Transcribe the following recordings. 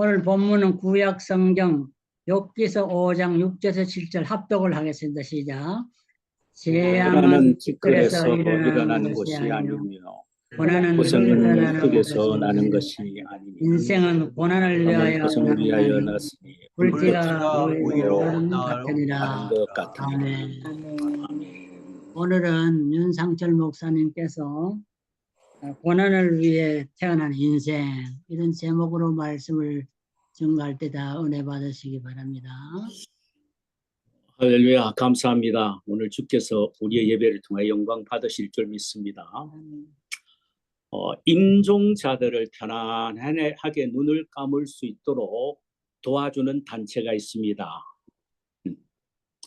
오늘 본문은 구약 성경 욥기서 5장 6절에서 7절 합독을 하겠습니다. 시작. 재앙은 티끌에서 일어나는 것이 아니요 고난은 흙에서 나는 것이 아니니 인생은 고난을 위하여 났으니 불티가 위로 같으니라. 아멘. 오늘은 윤상철 목사님께서 고난을 위해 태어난 인생 이런 제목으로 말씀을 증거할 때 다 은혜 받으시기 바랍니다. 할렐루야, 감사합니다. 오늘 주께서 우리의 예배를 통해 영광 받으실 줄 믿습니다. 임종자들을 편안하게 눈을 감을 수 있도록 도와주는 단체가 있습니다.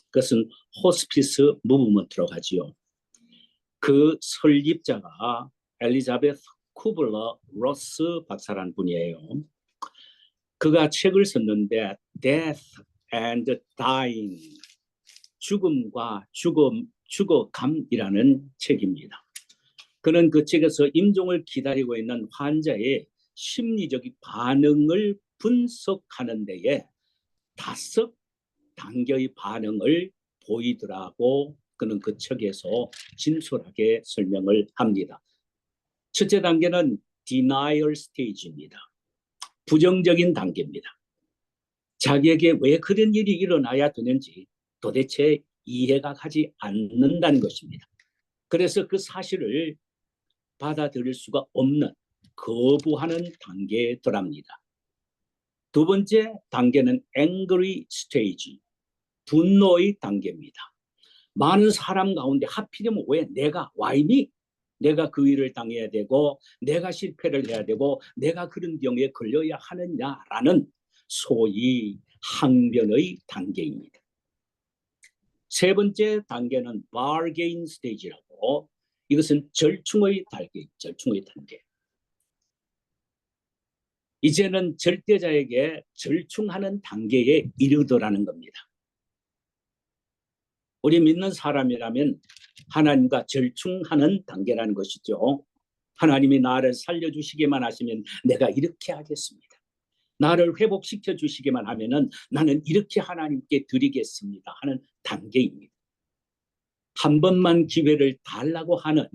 그것은 호스피스 무브먼트로 하지요. 그 설립자가 엘리자베스 쿠블러 로스 박사라는 분이에요. 그가 책을 썼는데 Death and Dying, 죽음과 죽어감이라는 책입니다. 그는 그 책에서 임종을 기다리고 있는 환자의 심리적인 반응을 분석하는 데에 5단계의 반응을 보이더라고 그는 그 책에서 진솔하게 설명을 합니다. 첫째 단계는 denial stage입니다. 부정적인 단계입니다. 자기에게 왜 그런 일이 일어나야 되는지 도대체 이해가 가지 않는다는 것입니다. 그래서 그 사실을 받아들일 수가 없는 거부하는 단계에 들어갑니다. 두 번째 단계는 angry stage, 분노의 단계입니다. 많은 사람 가운데 하필이면 왜 내가 와이니? 내가 그 일을 당해야 되고 내가 실패를 해야 되고 내가 그런 병에 걸려야 하느냐라는 소위 항변의 단계입니다. 세 번째 단계는 bargain stage라고, 이것은 절충의 단계. 이제는 절대자에게 절충하는 단계에 이르더라는 겁니다. 우리 믿는 사람이라면 하나님과 절충하는 단계라는 것이죠. 하나님이 나를 살려주시기만 하시면 내가 이렇게 하겠습니다. 나를 회복시켜 주시기만 하면은 나는 이렇게 하나님께 드리겠습니다 하는 단계입니다. 한 번만 기회를 달라고 하는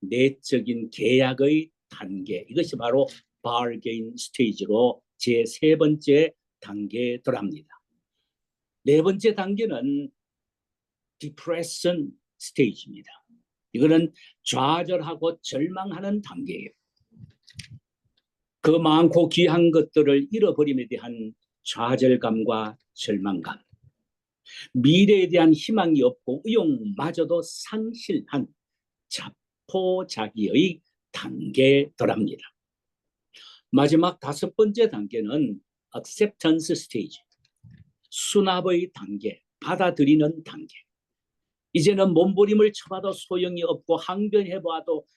내적인 계약의 단계, 이것이 바로 bargain stage로 제 3번째 단계에 들어갑니다. 4번째 단계는 depression stage입니다. 이거는 좌절하고 절망하는 단계예요. 그 많고 귀한 것들을 잃어버림에 대한 좌절감과 절망감, 미래에 대한 희망이 없고 의욕마저도 상실한 자포자기의 단계에 들어갑니다. 마지막 5번째 단계는 acceptance stage, 수납의 단계, 받아들이는 단계. 이제는 몸부림을 쳐봐도 소용이 없고 항변해봐도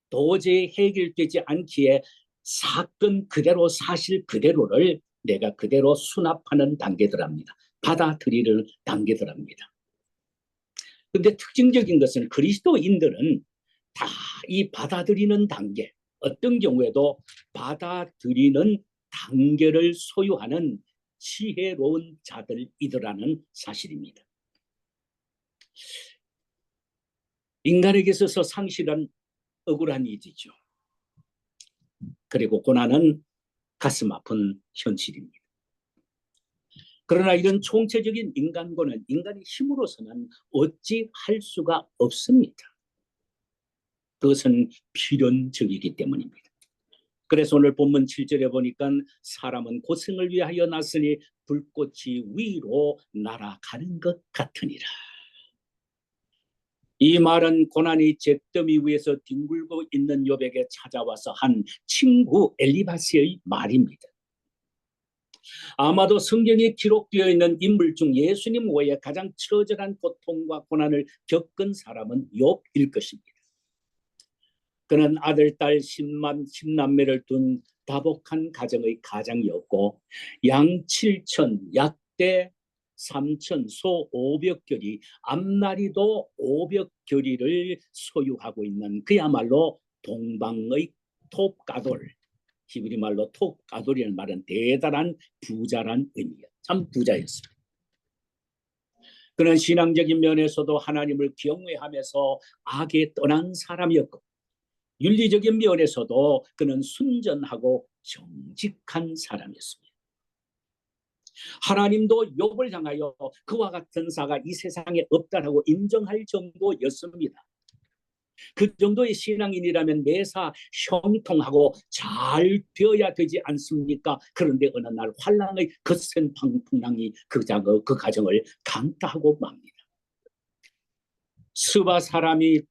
도저히 해결되지 않기에 사건 그대로 사실 그대로를 내가 그대로 수납하는 단계들합니다. 받아들이는 단계들합니다. 그런데 특징적인 것은 그리스도인들은 다 이 받아들이는 단계, 어떤 경우에도 받아들이는 단계를 소유하는 지혜로운 자들이더라는 사실입니다. 인간에게 있어서 상실은 억울한 일이죠. 그리고 고난은 가슴 아픈 현실입니다. 그러나 이런 총체적인 인간고는 인간의 힘으로서는 어찌 할 수가 없습니다. 그것은 필연적이기 때문입니다. 그래서 오늘 본문 7절에 보니까 사람은 고생을 위하여 났으니 불꽃이 위로 날아가는 것 같으니라. 이 말은 고난이 잿더미 위에서 뒹굴고 있는 욥에게 찾아와서 한 친구 엘리바스의 말입니다. 아마도 성경에 기록되어 있는 인물 중 예수님 외에 가장 처절한 고통과 고난을 겪은 사람은 욥일 것입니다. 그는 아들, 딸 10남매를 둔 다복한 가정의 가장이었고 양 7천, 약대 3천, 소 500결이, 앞나리도 500결이를 소유하고 있는 그야말로 동방의 톱가돌, 히브리 말로 톡가돌이라는 말은 대단한 부자란 의미예요. 참 부자였습니다. 그는 신앙적인 면에서도 하나님을 경외하면서 악에 떠난 사람이었고, 윤리적인 면에서도 그는 순전하고 정직한 사람이었습니다. 하나님도 욥을 향하여 그와 같은 자가 이 세상에 없다라고 인정할 정도였습니다. 그 정도의 신앙인이라면 매사 형통하고 잘 되어야 되지 않습니까? 그런데 어느 날 환란의 거센 풍랑이 그 가정을 강타하고 맙니다. 스바 사람이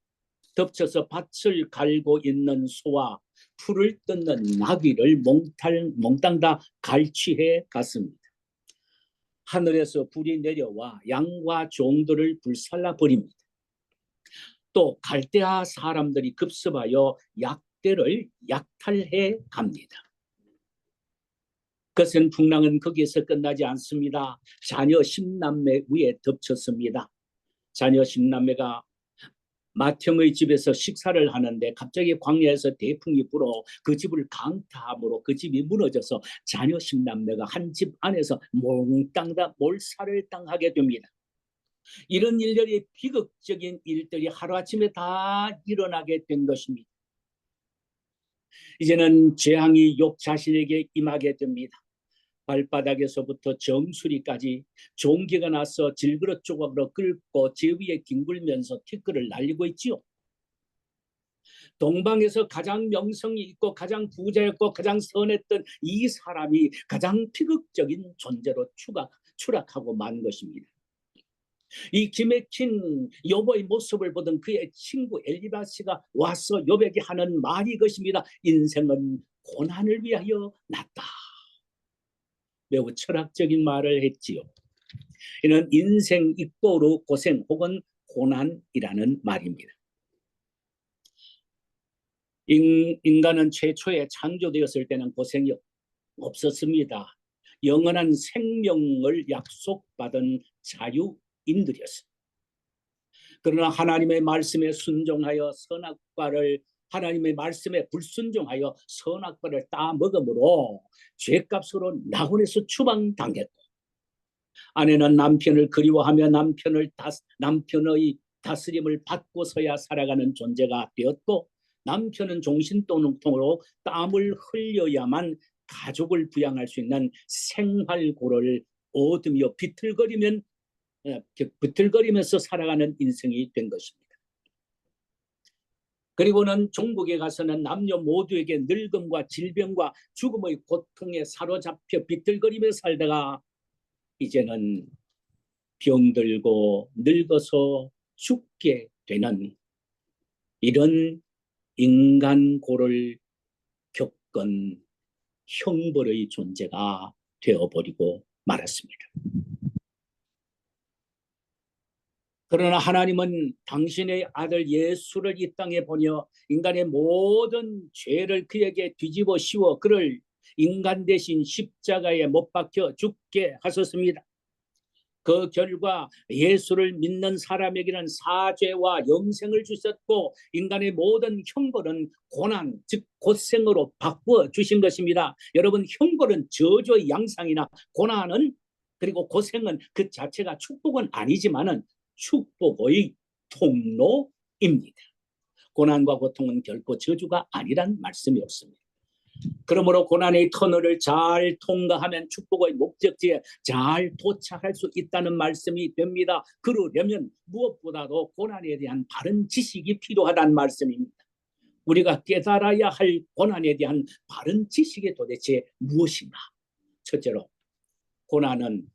덮쳐서 밭을 갈고 있는 소와 풀을 뜯는 나귀를 몽땅 다 갈취해 갔습니다. 하늘에서 불이 내려와 양과 종들을 불살라 버립니다. 또 갈대아 사람들이 급습하여 약대를 약탈해 갑니다. 거센 풍랑은 거기에서 끝나지 않습니다. 자녀 10남매 위에 덮쳤습니다. 자녀 10남매가 맏형의 집에서 식사를 하는데 갑자기 광야에서 대풍이 불어 그 집을 강타함으로 그 집이 무너져서 자녀 10남매가 한 집 안에서 몽땅 다 몰살을 당하게 됩니다. 이런 일들이 비극적인 일들이 하루아침에 다 일어나게 된 것입니다. 이제는 재앙이 욥 자신에게 임하게 됩니다. 발바닥에서부터 정수리까지 종기가 나서 질그릇 조각으로 끓고 제 위에 뒹굴면서 티끌을 날리고 있지요. 동방에서 가장 명성이 있고 가장 부자였고 가장 선했던 이 사람이 가장 비극적인 존재로 추락하고 만 것입니다. 이 기맥힌 욥의 모습을 보던 그의 친구 엘리바스가 와서 욥에게 하는 말이 이것입니다. 인생은 고난을 위하여 났다. 매우 철학적인 말을 했지요. 이는 인생 이꼬르 고생 혹은 고난이라는 말입니다. 인간은 최초에 창조되었을 때는 고생이 없었습니다. 영원한 생명을 약속받은 자유인들이었습니다. 그러나 하나님의 말씀에 순종하여 하나님의 말씀에 불순종하여 선악과를 따먹음으로 죄값으로 낙원에서 추방당했고, 아내는 남편을 그리워하며 남편의 다스림을 받고서야 살아가는 존재가 되었고, 남편은 종신통으로 땀을 흘려야만 가족을 부양할 수 있는 생활고를 얻으며 비틀거리면서 살아가는 인생이 된 것입니다. 그리고는 종국에 가서는 남녀 모두에게 늙음과 질병과 죽음의 고통에 사로잡혀 비틀거리며 살다가 이제는 병들고 늙어서 죽게 되는 이런 인간고를 겪은 형벌의 존재가 되어버리고 말았습니다. 그러나 하나님은 당신의 아들 예수를 이 땅에 보내어 인간의 모든 죄를 그에게 뒤집어 씌워 그를 인간 대신 십자가에 못 박혀 죽게 하셨습니다. 그 결과 예수를 믿는 사람에게는 사죄와 영생을 주셨고, 인간의 모든 형벌은 고난, 즉 고생으로 바꾸어 주신 것입니다. 여러분, 형벌은 저주의 양상이나 고난은 그리고 고생은 그 자체가 축복은 아니지만은 축복의 통로입니다. 고난과 고통은 결코 저주가 아니란 말씀이 없습니다. 그러므로 고난의 터널을 잘 통과하면 축복의 목적지에 잘 도착할 수 있다는 말씀이 됩니다. 그러려면 무엇보다도 고난에 대한 바른 지식이 필요하다는 말씀입니다. 우리가 깨달아야 할 고난에 대한 바른 지식이 도대체 무엇인가? 첫째로, 고난은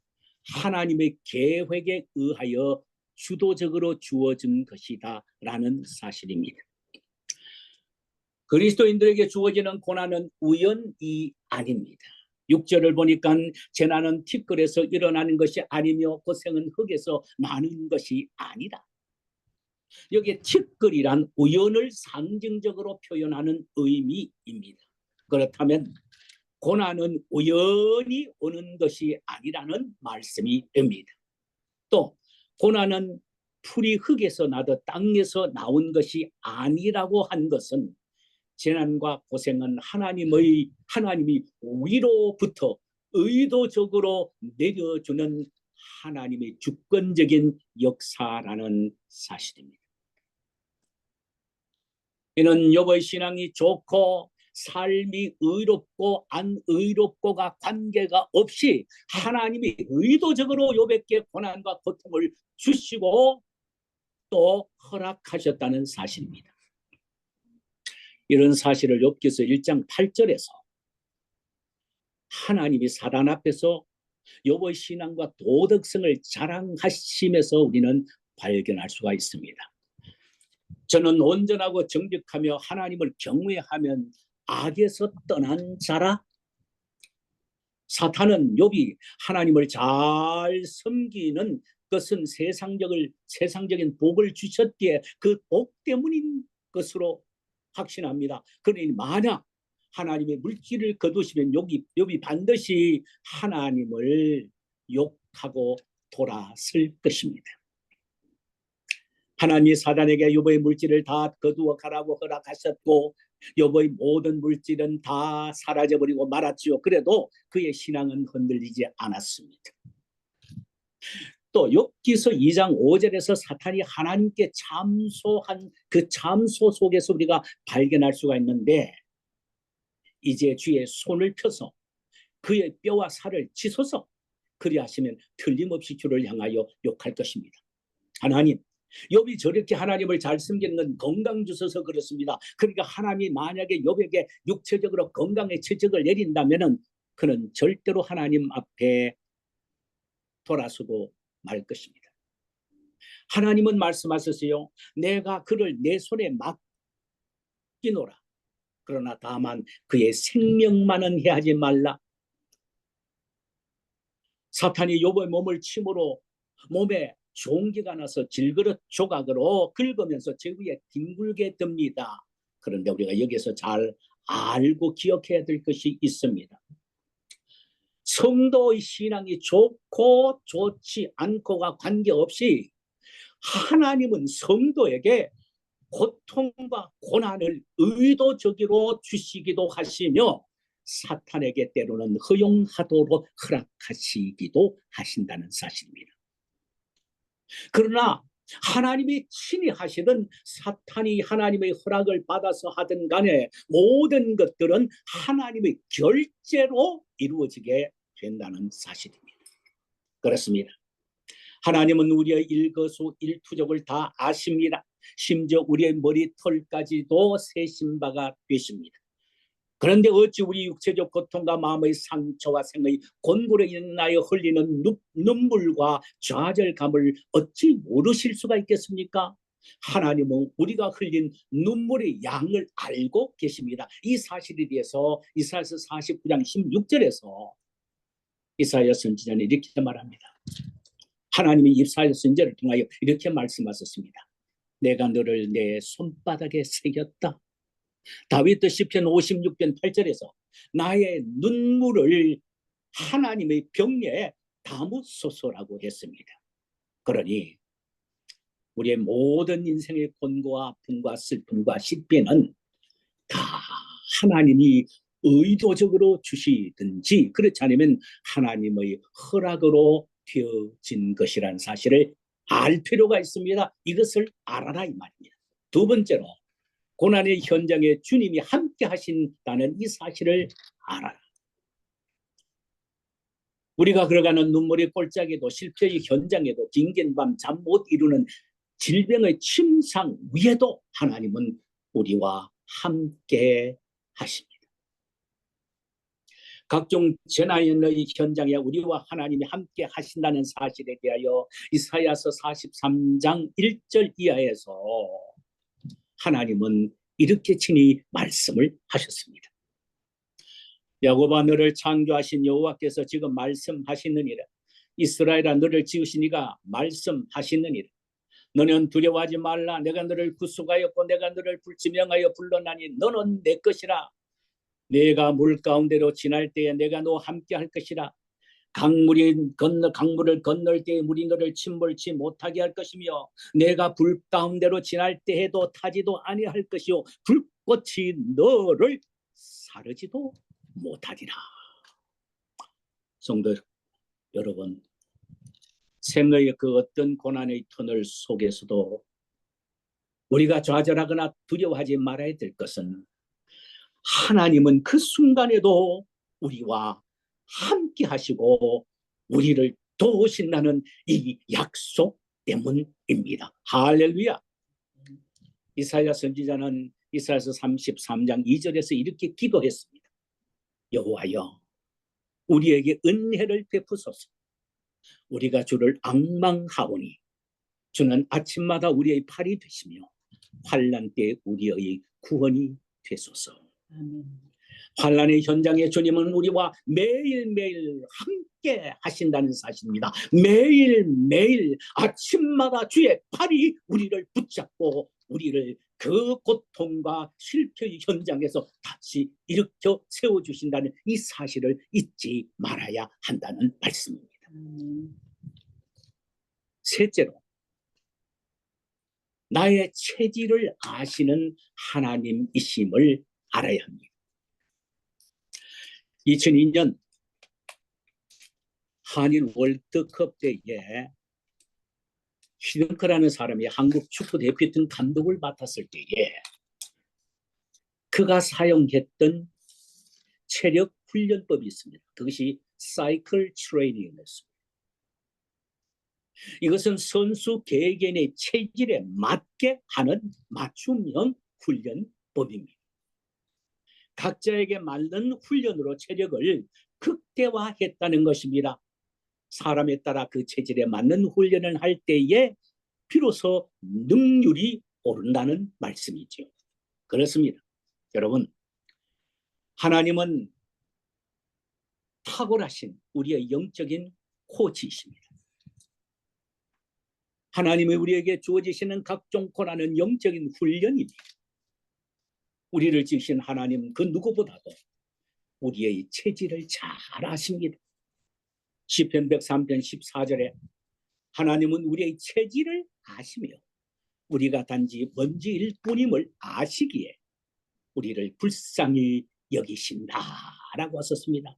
하나님의 계획에 의하여 주도적으로 주어진 것이다 라는 사실입니다. 그리스도인들에게 주어지는 고난은 우연이 아닙니다. 6절을 보니까 재난은 티끌에서 일어나는 것이 아니며 고생은 흙에서 나는 것이 아니다. 여기에 티끌이란 우연을 상징적으로 표현하는 의미입니다. 그렇다면 고난은 우연히 오는 것이 아니라는 말씀이 됩니다. 또 고난은 풀이 흙에서 나듯 땅에서 나온 것이 아니라고 한 것은 재난과 고생은 하나님이 위로부터 의도적으로 내려주는 하나님의 주권적인 역사라는 사실입니다. 이는 욥의 신앙이 좋고 삶이 의롭고 안 의롭고가 관계가 없이 하나님이 의도적으로 욥에게 고난과 고통을 주시고 또 허락하셨다는 사실입니다. 이런 사실을 욥기서 1장 8절에서 하나님이 사단 앞에서 욥의 신앙과 도덕성을 자랑하심에서 우리는 발견할 수가 있습니다. 저는 온전하고 정직하며 하나님을 경외하면 악에서 떠난 자라. 사탄은 욥이 하나님을 잘 섬기는 것은 세상적인 복을 주셨기에 그 복 때문인 것으로 확신합니다. 그러니 만약 하나님의 물기를 거두시면 욥이 반드시 하나님을 욕하고 돌아설 것입니다. 하나님이 사단에게 욥의 물질을 다 거두어 가라고 허락하셨고 욥의 모든 물질은 다 사라져버리고 말았지요. 그래도 그의 신앙은 흔들리지 않았습니다. 또 욥기서 2장 5절에서 사탄이 하나님께 참소한 그 참소 속에서 우리가 발견할 수가 있는데, 이제 주의 손을 펴서 그의 뼈와 살을 치소서, 그리하시면 틀림없이 주를 향하여 욕할 것입니다. 하나님, 욥이 저렇게 하나님을 잘 섬기는 건 건강 주셔서 그렇습니다. 그러니까 하나님이 만약에 욥에게 육체적으로 건강의 채찍을 내린다면은 그는 절대로 하나님 앞에 돌아서고 말 것입니다. 하나님은 말씀하셨어요. 내가 그를 내 손에 맡기노라. 그러나 다만 그의 생명만은 해하지 말라. 사탄이 욥의 몸을 침으로 몸에 종기가 나서 질그릇 조각으로 긁으면서 제 위에 뒹굴게 됩니다. 그런데 우리가 여기서 잘 알고 기억해야 될 것이 있습니다. 성도의 신앙이 좋고 좋지 않고가 관계없이 하나님은 성도에게 고통과 고난을 의도적으로 주시기도 하시며 사탄에게 때로는 허용하도록 허락하시기도 하신다는 사실입니다. 그러나 하나님이 친히 하시든 사탄이 하나님의 허락을 받아서 하든 간에 모든 것들은 하나님의 결제로 이루어지게 된다는 사실입니다. 그렇습니다. 하나님은 우리의 일거수일투족을 다 아십니다. 심지어 우리의 머리털까지도 세신 바가 되십니다. 그런데 어찌 우리 육체적 고통과 마음의 상처와 생의 곤고로 인하여 흘리는 눈물과 좌절감을 어찌 모르실 수가 있겠습니까? 하나님은 우리가 흘린 눈물의 양을 알고 계십니다. 이 사실에 대해서 이사야서 49장 16절에서 이사야 선지자는 이렇게 말합니다. 하나님이 이사야 선지자를 통하여 이렇게 말씀하셨습니다. 내가 너를 내 손바닥에 새겼다. 다윗도 시편 56편 8절에서 나의 눈물을 하나님의 병에 담으소서라고 했습니다. 그러니 우리의 모든 인생의 곤고와 아픔과 슬픔과 시편은 다 하나님이 의도적으로 주시든지 그렇지 않으면 하나님의 허락으로 되어진 것이라는 사실을 알 필요가 있습니다. 이것을 알아라 이 말입니다. 두 번째로 고난의 현장에 주님이 함께 하신다는 이 사실을 알아라. 우리가 걸어가는 눈물의 골짜기도 실패의 현장에도 긴긴 밤 잠 못 이루는 질병의 침상 위에도 하나님은 우리와 함께 하십니다. 각종 재난의 현장에 우리와 하나님이 함께 하신다는 사실에 대하여 이사야서 43장 1절 이하에서 하나님은 이렇게 친히 말씀을 하셨습니다. 야곱아 너를 창조하신 여호와께서 지금 말씀하시느니라. 이스라엘아 너를 지으신 이가 말씀하시느니라. 너는 두려워하지 말라. 내가 너를 구속하였고 내가 너를 불지명하여 불러나니 너는 내 것이라. 내가 물 가운데로 지날 때에 내가 너와 함께 할 것이라. 강물을 건널 때에 물이 너를 침몰치 못하게 할 것이며 내가 불 가운데로 지날 때에도 타지도 아니할 것이요 불 꽃이 너를 사르지도 못하리라. 성도 여러분, 생애의 그 어떤 고난의 터널 속에서도 우리가 좌절하거나 두려워하지 말아야 될 것은 하나님은 그 순간에도 우리와 함께 하시고 우리를 도우신다는 이 약속 때문입니다. 할렐루야. 이사야 선지자는 이사야서 33장 2절에서 이렇게 기도했습니다. 여호와여, 우리에게 은혜를 베푸소서. 우리가 주를 앙망하오니 주는 아침마다 우리의 팔이 되시며 환난 때 우리의 구원이 되소서. 환난의 현장에 주님은 우리와 매일매일 함께 하신다는 사실입니다. 매일매일 아침마다 주의 팔이 우리를 붙잡고 우리를 그 고통과 실패의 현장에서 다시 일으켜 세워주신다는 이 사실을 잊지 말아야 한다는 말씀입니다. 셋째로, 나의 체질을 아시는 하나님이심을 알아야 합니다. 2002년 한일 월드컵 때에 히딩크라는 사람이 한국 축구대표팀 감독을 맡았을 때에 그가 사용했던 체력 훈련법이 있습니다. 그것이 사이클 트레이닝이었습니다. 이것은 선수 개개인의 체질에 맞게 하는 맞춤형 훈련법입니다. 각자에게 맞는 훈련으로 체력을 극대화했다는 것입니다. 사람에 따라 그 체질에 맞는 훈련을 할 때에 비로소 능률이 오른다는 말씀이죠. 그렇습니다. 여러분, 하나님은 탁월하신 우리의 영적인 코치이십니다. 하나님이 우리에게 주어지시는 각종 고난은 영적인 훈련입니다. 우리를 지으신 하나님 그 누구보다도 우리의 체질을 잘 아십니다. 시편 103편 14절에 하나님은 우리의 체질을 아시며 우리가 단지 먼지일 뿐임을 아시기에 우리를 불쌍히 여기신다라고 하셨습니다.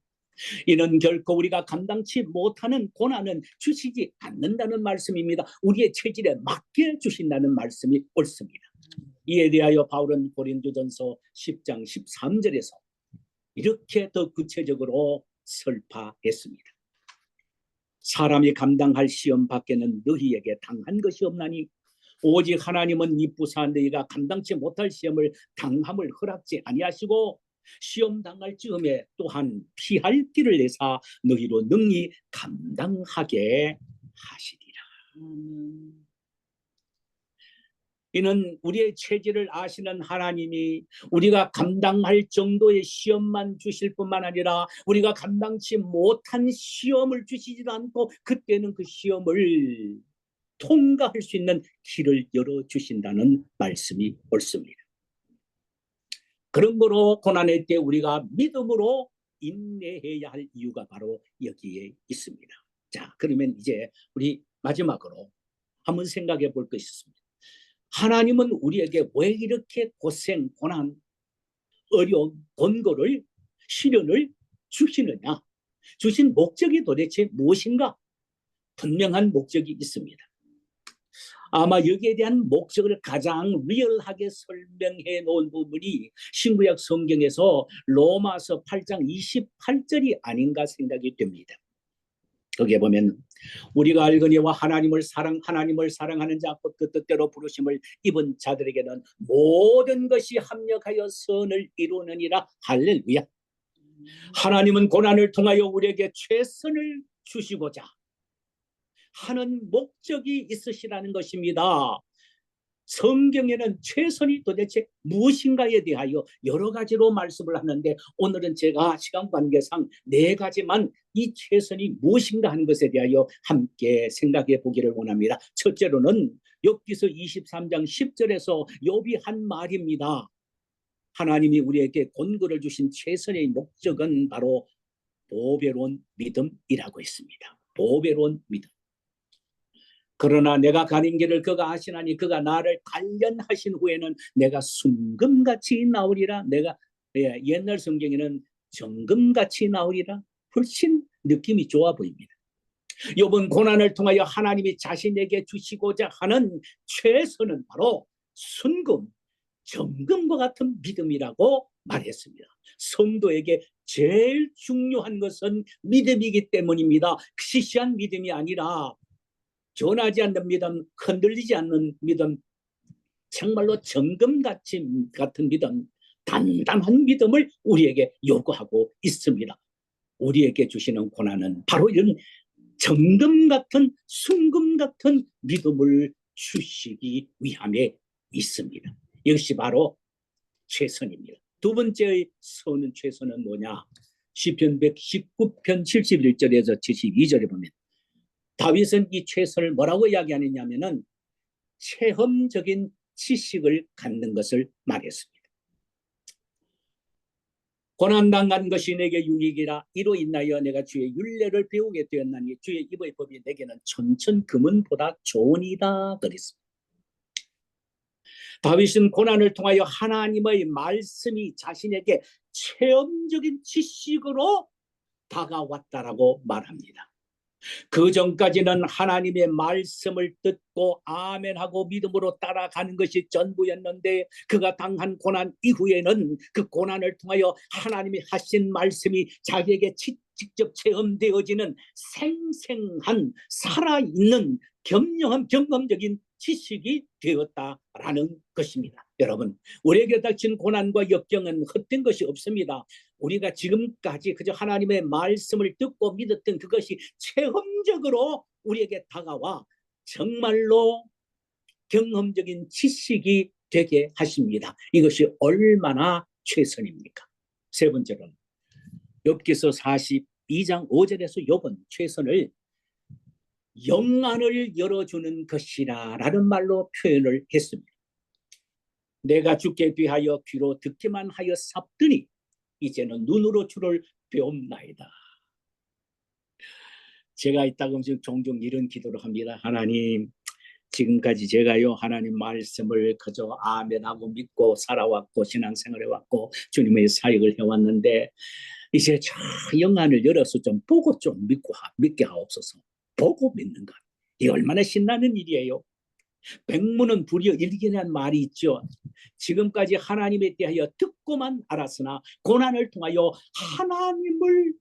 이는 결코 우리가 감당치 못하는 고난은 주시지 않는다는 말씀입니다. 우리의 체질에 맞게 주신다는 말씀이 옳습니다. 이에 대하여 바울은 고린도전서 10장 13절에서 이렇게 더 구체적으로 설파했습니다. 사람이 감당할 시험 밖에는 너희에게 당한 것이 없나니 오직 하나님은 이쁘사 너희가 감당치 못할 시험을 당함을 허락지 아니하시고 시험 당할 즈음에 또한 피할 길을 내사 너희로 능히 감당하게 하시리라. 이는 우리의 체질을 아시는 하나님이 우리가 감당할 정도의 시험만 주실 뿐만 아니라 우리가 감당치 못한 시험을 주시지도 않고 그때는 그 시험을 통과할 수 있는 길을 열어주신다는 말씀이 옳습니다. 그런 거로 고난의 때 우리가 믿음으로 인내해야 할 이유가 바로 여기에 있습니다. 자, 그러면 이제 우리 마지막으로 한번 생각해 볼 것이 있습니다. 하나님은 우리에게 왜 이렇게 고생, 고난, 어려운 권고를, 시련을 주시느냐? 주신 목적이 도대체 무엇인가? 분명한 목적이 있습니다. 아마 여기에 대한 목적을 가장 리얼하게 설명해 놓은 부분이 신구약 성경에서 로마서 8장 28절이 아닌가 생각이 됩니다. 거기에 보면 우리가 알거니와 하나님을 사랑하는 자 곧 그 뜻대로 부르심을 입은 자들에게는 모든 것이 합력하여 선을 이루느니라. 할렐루야. 하나님은 고난을 통하여 우리에게 최선을 주시고자 하는 목적이 있으시라는 것입니다. 성경에는 최선이 도대체 무엇인가에 대하여 여러 가지로 말씀을 하는데 오늘은 제가 시간 관계상 4가지만 이 최선이 무엇인가 하는 것에 대하여 함께 생각해 보기를 원합니다. 첫째로는 욥기서 23장 10절에서 욥이 한 말입니다. 하나님이 우리에게 권고를 주신 최선의 목적은 바로 보배로운 믿음이라고 했습니다. 보배로운 믿음. 그러나 내가 가는 길을 그가 아시나니 그가 나를 단련하신 후에는 내가 순금같이 나오리라. 내가 옛날 성경에는 정금같이 나오리라. 훨씬 느낌이 좋아 보입니다. 이번 고난을 통하여 하나님이 자신에게 주시고자 하는 최선은 바로 순금, 정금과 같은 믿음이라고 말했습니다. 성도에게 제일 중요한 것은 믿음이기 때문입니다. 시시한 믿음이 아니라 변하지 않는 믿음, 흔들리지 않는 믿음, 정말로 정금같이 같은 믿음, 단단한 믿음을 우리에게 요구하고 있습니다. 우리에게 주시는 고난은 바로 이런 정금 같은 순금 같은 믿음을 주시기 위함에 있습니다. 이것이 바로 최선입니다. 두 번째의 선은 최선은 뭐냐? 시편 119편 71절에서 72절에 보면 다윗은 이 최선을 뭐라고 이야기하느냐면은 체험적인 지식을 갖는 것을 말했습니다. 고난당한 것이 내게 유익이라 이로 인하여 내가 주의 율례를 배우게 되었나니 주의 입의 법이 내게는 천천금은보다 좋으니라 그랬습니다. 다윗은 고난을 통하여 하나님의 말씀이 자신에게 체험적인 지식으로 다가왔다라고 말합니다. 그 전까지는 하나님의 말씀을 듣고 아멘하고 믿음으로 따라가는 것이 전부였는데 그가 당한 고난 이후에는 그 고난을 통하여 하나님이 하신 말씀이 자기에게 직접 체험되어지는 생생한 살아있는 겸허한 경험적인 지식이 되었다라는 것입니다. 여러분, 우리에게 닥친 고난과 역경은 헛된 것이 없습니다. 우리가 지금까지 그저 하나님의 말씀을 듣고 믿었던 그것이 체험적으로 우리에게 다가와 정말로 경험적인 지식이 되게 하십니다. 이것이 얼마나 최선입니까? 세 번째로는 욥기서 42장 5절에서 욥은 최선을 영안을 열어주는 것이라 라는 말로 표현을 했습니다. 내가 주께 귀하여 귀로 듣기만 하여 삽더니 이제는 눈으로 주를 배움나이다. 제가 이따금 종종 이런 기도를 합니다. 하나님, 지금까지 제가요 하나님 말씀을 그저 아멘하고 믿고 살아왔고 신앙생활 해왔고 주님의 사역을 해왔는데 이제 저 영안을 열어서 좀 보고 좀 믿게 하옵소서. 보고 믿는 것, 이 얼마나 신나는 일이에요. 백문은 불여 일견이라는 말이 있죠. 지금까지 하나님에 대하여 듣고만 알았으나 고난을 통하여 하나님을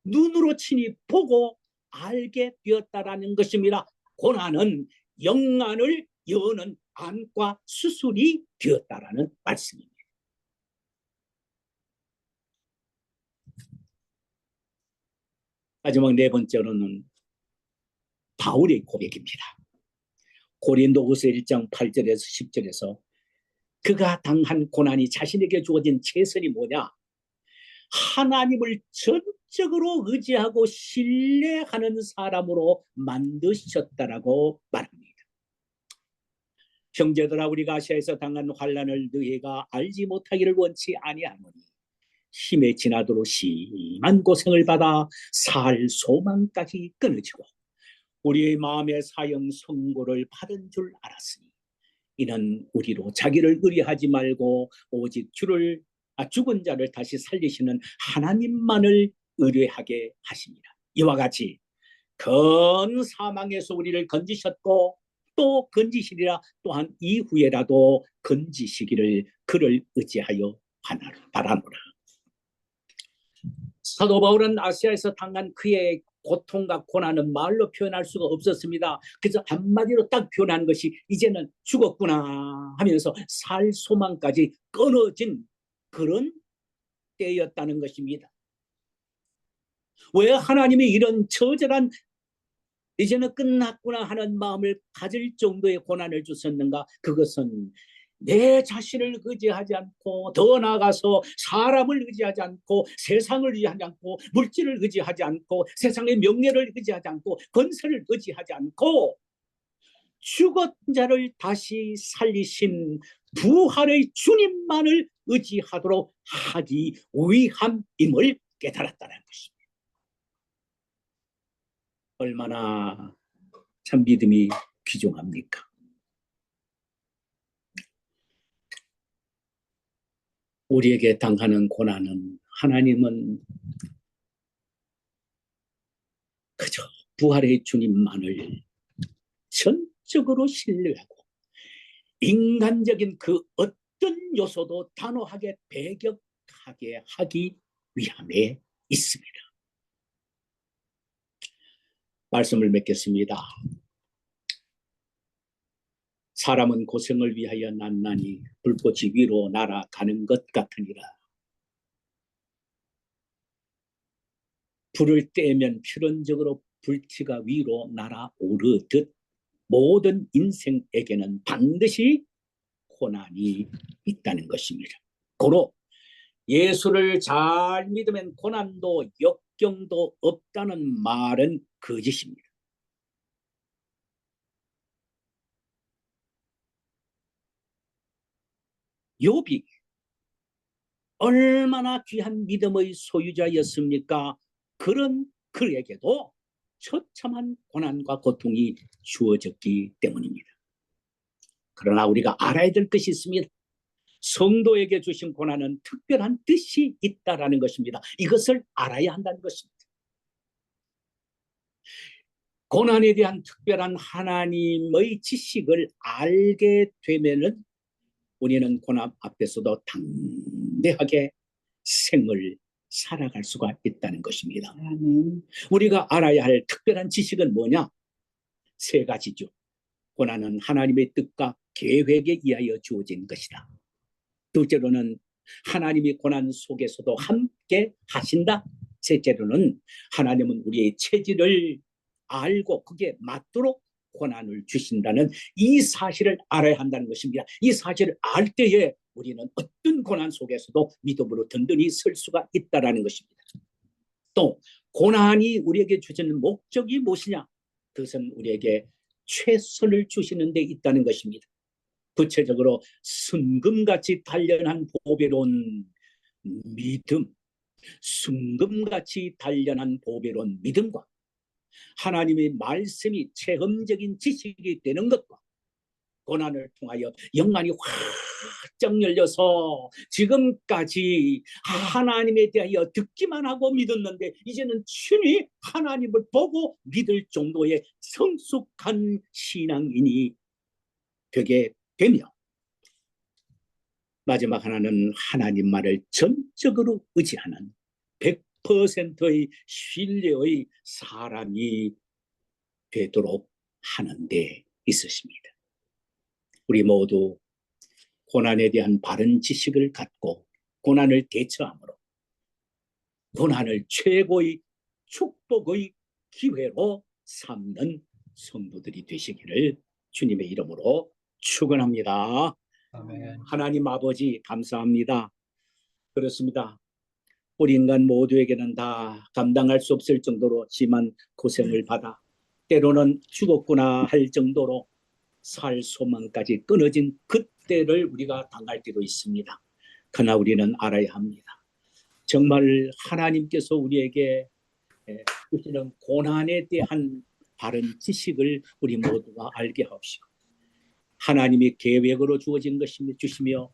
눈으로 친히 보고 알게 되었다라는 것입니다. 고난은 영안을 여는 안과 수술이 되었다라는 말씀입니다. 마지막 네 번째로는 바울의 고백입니다. 고린도후서 1장 8절에서 10절에서 그가 당한 고난이 자신에게 주어진 최선이 뭐냐? 하나님을 전적으로 의지하고 신뢰하는 사람으로 만드셨다라고 말합니다. 형제들아, 우리가 아시아에서 당한 환난을 너희가 알지 못하기를 원치 아니하노니 힘에 지나도록 심한 고생을 받아 살 소망까지 끊어지고 우리의 마음의 사형 선고를 받은 줄 알았으니 이는 우리로 자기를 의뢰하지 말고 오직 죽은 자를 다시 살리시는 하나님만을 의뢰하게 하십니다. 이와 같이 큰 사망에서 우리를 건지셨고 또 건지시리라. 또한 이후에라도 건지시기를 그를 의지하여 바라노라. 사도 바울은 아시아에서 당한 그의 고통과 고난은 말로 표현할 수가 없었습니다. 그래서 한마디로 딱 표현한 것이 이제는 죽었구나 하면서 살 소망까지 끊어진 그런 때였다는 것입니다. 왜 하나님이 이런 처절한 이제는 끝났구나 하는 마음을 가질 정도의 고난을 주셨는가? 그것은 내 자신을 의지하지 않고 더 나아가서 사람을 의지하지 않고 세상을 의지하지 않고 물질을 의지하지 않고 세상의 명예를 의지하지 않고 권세를 의지하지 않고 죽은 자를 다시 살리신 부활의 주님만을 의지하도록 하기 위함임을 깨달았다는 것입니다. 얼마나 참 믿음이 귀중합니까? 우리에게 당하는 고난은 하나님은 그저 부활의 주님만을 전적으로 신뢰하고 인간적인 그 어떤 요소도 단호하게 배격하게 하기 위함에 있습니다. 말씀을 맺겠습니다. 사람은 고생을 위하여 난나니 불꽃이 위로 날아가는 것 같으니라. 불을 떼면 필연적으로 불티가 위로 날아오르듯 모든 인생에게는 반드시 고난이 있다는 것입니다. 고로 예수를 잘 믿으면 고난도 역경도 없다는 말은 거짓입니다. 욥이 얼마나 귀한 믿음의 소유자였습니까? 그런 그에게도 처참한 고난과 고통이 주어졌기 때문입니다. 그러나 우리가 알아야 될 것이 있습니다. 성도에게 주신 고난은 특별한 뜻이 있다라는 것입니다. 이것을 알아야 한다는 것입니다. 고난에 대한 특별한 하나님의 지식을 알게 되면은 우리는 고난 앞에서도 담대하게 생을 살아갈 수가 있다는 것입니다. 우리가 알아야 할 특별한 지식은 뭐냐? 세 가지죠. 고난은 하나님의 뜻과 계획에 의하여 주어진 것이다. 둘째로는 하나님이 고난 속에서도 함께 하신다. 셋째로는 하나님은 우리의 체질을 알고 그게 맞도록 고난을 주신다는 이 사실을 알아야 한다는 것입니다. 이 사실을 알 때에 우리는 어떤 고난 속에서도 믿음으로 든든히 설 수가 있다는 것입니다. 또 고난이 우리에게 주시는 목적이 무엇이냐? 그것은 우리에게 최선을 주시는 데 있다는 것입니다. 구체적으로 순금같이 단련한 보배로운 믿음, 순금같이 단련한 보배로운 믿음과 하나님의 말씀이 체험적인 지식이 되는 것과 고난을 통하여 영안이 활짝 열려서 지금까지 하나님에 대하여 듣기만 하고 믿었는데 이제는 친히 하나님을 보고 믿을 정도의 성숙한 신앙인이 되게 되며, 마지막 하나는 하나님만을 전적으로 의지하는 100%의 신뢰의 사람이 되도록 하는 데 있으십니다. 우리 모두 고난에 대한 바른 지식을 갖고 고난을 대처함으로 고난을 최고의 축복의 기회로 삼는 성도들이 되시기를 주님의 이름으로 축원합니다. 아멘. 하나님 아버지 감사합니다. 그렇습니다. 우리 인간 모두에게는 다 감당할 수 없을 정도로 심한 고생을 받아 때로는 죽었구나 할 정도로 살 소망까지 끊어진 그때를 우리가 당할 때도 있습니다. 그러나 우리는 알아야 합니다. 정말 하나님께서 우리에게 주시는 고난에 대한 바른 지식을 우리 모두가 알게 하옵시고 하나님이 계획으로 주어진 것이며 주시며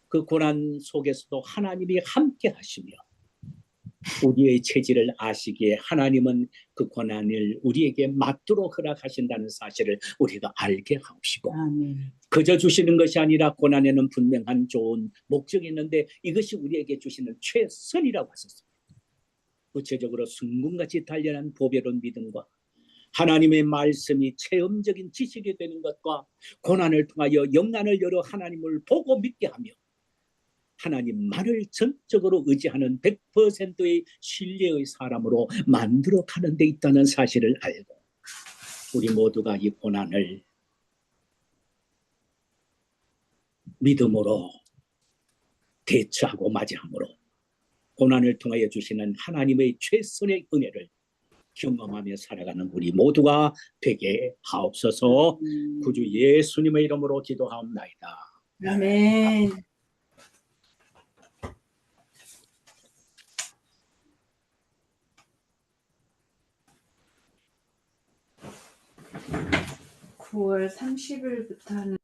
그 고난 속에서도 하나님이 함께 하시며 우리의 체질을 아시기에 하나님은 그 고난을 우리에게 맞도록 허락하신다는 사실을 우리가 알게 하옵시고 아멘. 그저 주시는 것이 아니라 고난에는 분명한 좋은 목적이 있는데 이것이 우리에게 주시는 최선이라고 하셨습니다. 구체적으로 순금같이 단련한 보배로운 믿음과 하나님의 말씀이 체험적인 지식이 되는 것과 고난을 통하여 영안을 열어 하나님을 보고 믿게 하며 하나님만을 전적으로 의지하는 100%의 신뢰의 사람으로 만들어 가는 데 있다는 사실을 알고 우리 모두가 이 고난을 믿음으로 대처하고 맞이함으로 고난을 통하여 주시는 하나님의 최선의 은혜를 경험하며 살아가는 우리 모두가 되게 하옵소서. 구주 예수님의 이름으로 기도하옵나이다. 아멘. 9월 30일부터 하는